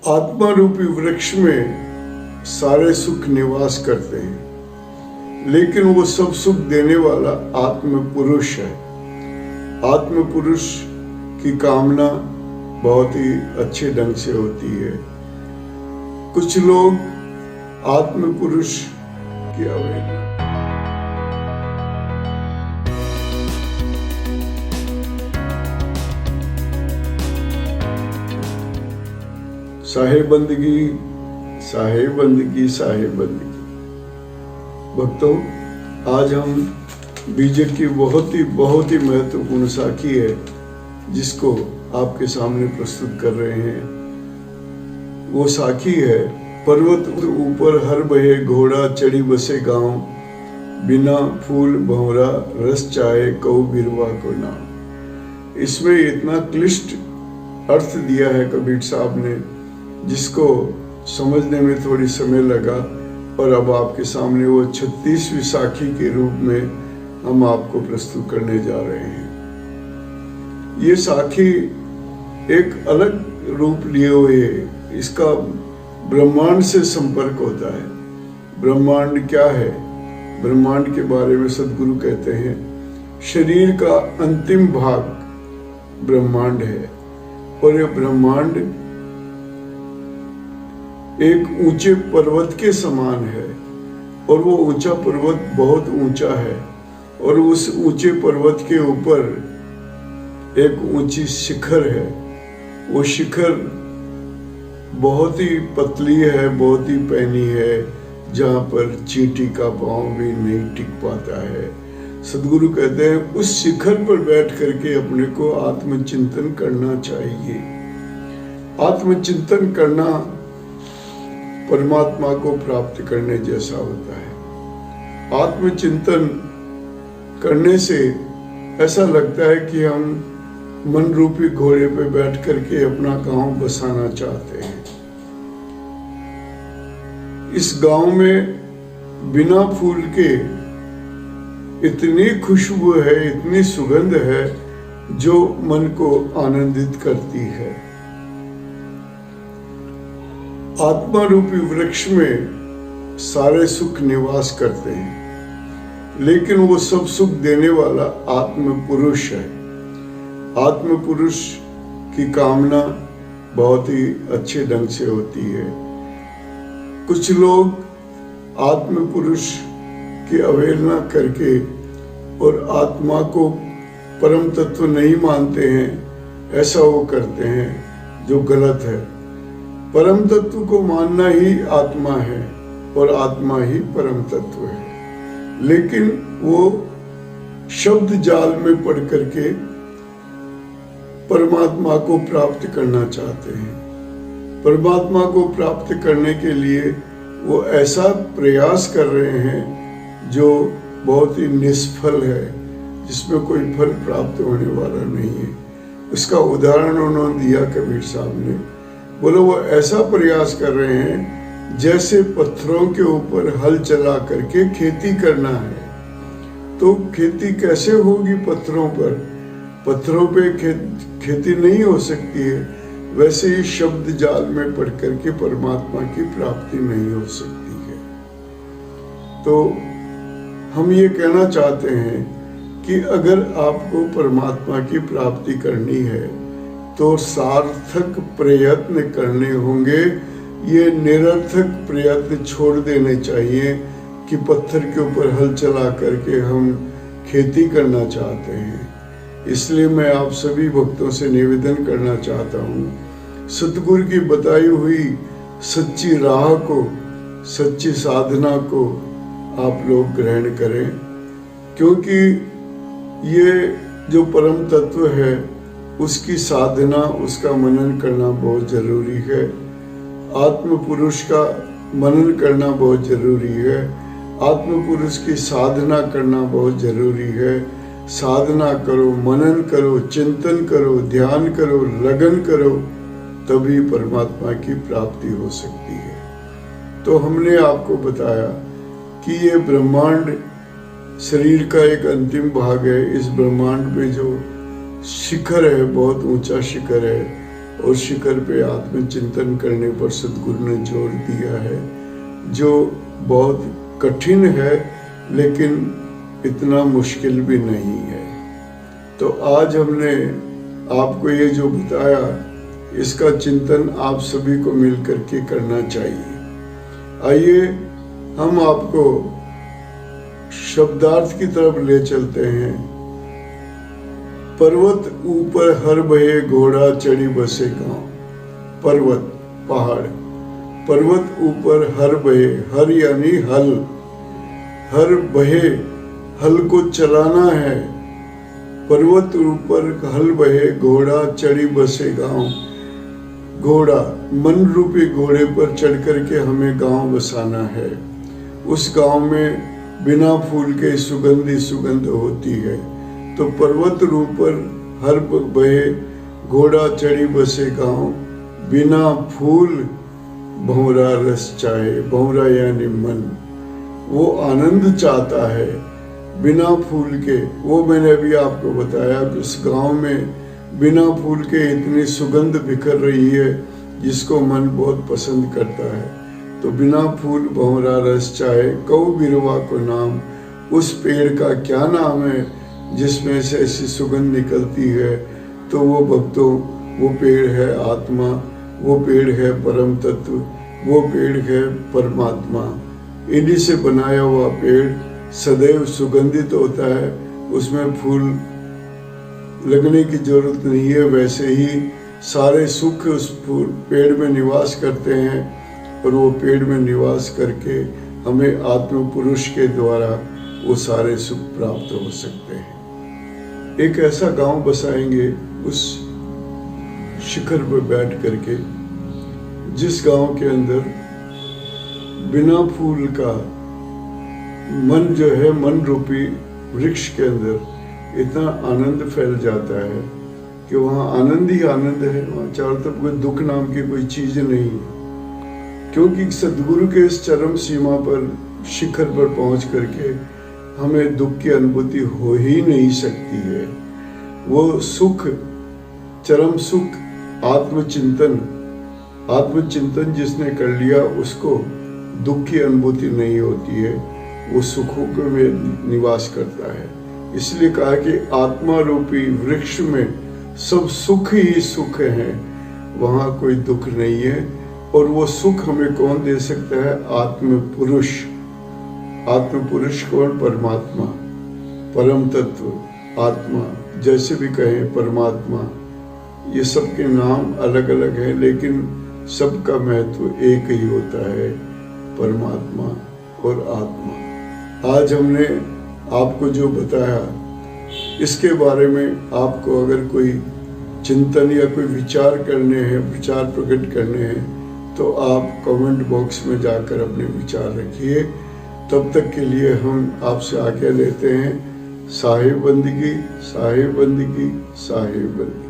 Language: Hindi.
आत्मा रूपी वृक्ष में सारे सुख निवास करते हैं, लेकिन वो सब सुख देने वाला आत्म पुरुष है। आत्म पुरुष की कामना बहुत ही अच्छे ढंग से होती है। कुछ लोग आत्म पुरुष की अवहेलना साहेब बंदगी, साहेब बंदगी, साहेब बंदगी। भक्तों, आज हम बीजे की बहुत ही महत्वपूर्ण साखी है जिसको आपके सामने प्रस्तुत कर रहे हैं। वो साखी है, पर्वत ऊपर हर बहे घोड़ा चढ़ी बसे गांव, बिना फूल भंवरा रस चाहे कऊ बिरवा को नाम। इसमें इतना क्लिष्ट अर्थ दिया है कबीर साहब ने, जिसको समझने में थोड़ी समय लगा, और अब आपके सामने वो 36वीं साखी के रूप में हम आपको प्रस्तुत करने जा रहे हैं। ये साखी एक अलग रूप लिए हुए है। इसका ब्रह्मांड से संपर्क होता है। ब्रह्मांड क्या है? ब्रह्मांड के बारे में सदगुरु कहते हैं, शरीर का अंतिम भाग ब्रह्मांड है, और ये ब्रह्मांड एक ऊंचे पर्वत के समान है, और वो ऊंचा पर्वत बहुत ऊंचा है, और उस ऊंचे पर्वत के ऊपर एक ऊंची शिखर है। वो शिखर बहुत ही पतली है, बहुत ही पैनी है, जहाँ पर चींटी का पांव भी नहीं टिक पाता है। सदगुरु कहते हैं उस शिखर पर बैठ करके अपने को आत्मचिंतन करना चाहिए। आत्मचिंतन करना परमात्मा को प्राप्त करने जैसा होता है। आत्मचिंतन करने से ऐसा लगता है कि हम मन रूपी घोड़े पे बैठ करके अपना गांव बसाना चाहते हैं। इस गांव में बिना फूल के इतनी खुशबू है, इतनी सुगंध है, जो मन को आनंदित करती है। आत्मा रूपी वृक्ष में सारे सुख निवास करते हैं, लेकिन वो सब सुख देने वाला आत्म पुरुष है। आत्म पुरुष की कामना बहुत ही अच्छे ढंग से होती है। कुछ लोग आत्म पुरुष की अवहेलना करके और आत्मा को परम तत्व नहीं मानते हैं, ऐसा वो करते हैं, जो गलत है। परम तत्व को मानना ही आत्मा है, और आत्मा ही परम तत्व है। लेकिन वो शब्द जाल में पड़ करके परमात्मा को प्राप्त करना चाहते हैं। परमात्मा को प्राप्त करने के लिए वो ऐसा प्रयास कर रहे हैं जो बहुत ही निष्फल है, जिसमें कोई फल प्राप्त होने वाला नहीं है। उसका उदाहरण उन्होंने दिया कबीर साहब ने। बोलो, वो ऐसा प्रयास कर रहे हैं जैसे पत्थरों के ऊपर हल चला करके खेती करना है। तो खेती कैसे होगी पत्थरों पर? पत्थरों पे खेती नहीं हो सकती है। वैसे ही शब्द जाल में पड़ करके परमात्मा की प्राप्ति नहीं हो सकती है। तो हम ये कहना चाहते हैं कि अगर आपको परमात्मा की प्राप्ति करनी है तो सार्थक प्रयत्न करने होंगे। ये निरर्थक प्रयत्न छोड़ देने चाहिए कि पत्थर के ऊपर हल चला करके हम खेती करना चाहते हैं। इसलिए मैं आप सभी भक्तों से निवेदन करना चाहता हूँ, सतगुरु की बताई हुई सच्ची राह को, सच्ची साधना को आप लोग ग्रहण करें, क्योंकि ये जो परम तत्व है उसकी साधना, उसका मनन करना बहुत जरूरी है। आत्म पुरुष का मनन करना बहुत जरूरी है। आत्म पुरुष की साधना करना बहुत जरूरी है। साधना करो, मनन करो, चिंतन करो, ध्यान करो, लगन करो, तभी परमात्मा की प्राप्ति हो सकती है। तो हमने आपको बताया कि ये ब्रह्मांड शरीर का एक अंतिम भाग है। इस ब्रह्मांड में जो शिखर है, बहुत ऊंचा शिखर है, और शिखर पे आत्मचिंतन करने पर सद्गुरु ने जोर दिया है, जो बहुत कठिन है लेकिन इतना मुश्किल भी नहीं है। तो आज हमने आपको ये जो बताया, इसका चिंतन आप सभी को मिलकर के करना चाहिए। आइए हम आपको शब्दार्थ की तरफ ले चलते हैं। पर्वत ऊपर हर बहे घोड़ा चढ़ी बसे गांव। पर्वत पहाड़, पर्वत ऊपर हर बहे, हर यानी हल, हर बहे हल को चलाना है। पर्वत ऊपर हल बहे घोड़ा चढ़ी बसे गांव। घोड़ा मन रूपी घोड़े पर चढ़ करके हमें गांव बसाना है। उस गांव में बिना फूल के सुगंधी सुगंध होती है। तो पर्वत ऊपर हर बहे घोड़ा चढ़ी बसे गांव, बिना फूल भंवरा रस चाहे। भंवरा यानी मन, वो आनंद चाहता है बिना फूल के। वो मैंने अभी आपको बताया कि उस गांव में बिना फूल के इतनी सुगंध बिखर रही है जिसको मन बहुत पसंद करता है। तो बिना फूल भंवरा रस चाहे, कऊ बिरवा को नाम। उस पेड़ का क्या नाम है जिसमें से ऐसी सुगंध निकलती है? तो वो भक्तों, वो पेड़ है आत्मा, वो पेड़ है परम तत्व, वो पेड़ है परमात्मा। इन्हीं से बनाया हुआ पेड़ सदैव सुगंधित होता है, उसमें फूल लगने की जरूरत नहीं है। वैसे ही सारे सुख उस पेड़ में निवास करते हैं, और वो पेड़ में निवास करके हमें आत्म पुरुष के द्वारा वो सारे सुख प्राप्त हो सकते हैं। एक ऐसा गांव बसाएंगे उस शिखर पर बैठ करके, जिस गांव के अंदर बिना फूल का मन जो है, मन रूपी वृक्ष के अंदर इतना आनंद फैल जाता है कि वहाँ आनंद ही आनंद है। वहाँ चारों तरफ कोई दुख नाम की कोई चीज नहीं है, क्योंकि सद्गुरु के इस चरम सीमा पर, शिखर पर पहुंच करके हमें दुख की अनुभूति हो ही नहीं सकती है। वो सुख, चरम सुख, आत्मचिंतन, आत्मचिंतन जिसने कर लिया उसको दुख की अनुभूति नहीं होती है, वो सुखों के में निवास करता है। इसलिए कहा कि आत्मा रूपी वृक्ष में सब सुख ही सुख है, वहां कोई दुख नहीं है। और वो सुख हमें कौन दे सकता है? आत्म पुरुष। आत्म पुरुष कौन? परमात्मा, परम तत्व, आत्मा, जैसे भी कहें परमात्मा। ये सबके नाम अलग अलग हैं, लेकिन सबका महत्व एक ही होता है, परमात्मा और आत्मा। आज हमने आपको जो बताया, इसके बारे में आपको अगर कोई चिंतन या कोई विचार करने हैं, विचार प्रकट करने हैं, तो आप कमेंट बॉक्स में जाकर अपने विचार रखिए। तब तक के लिए हम आपसे आज्ञा लेते हैं। साहिब बंदगी, साहिब बंदगी, साहिब बंदगी।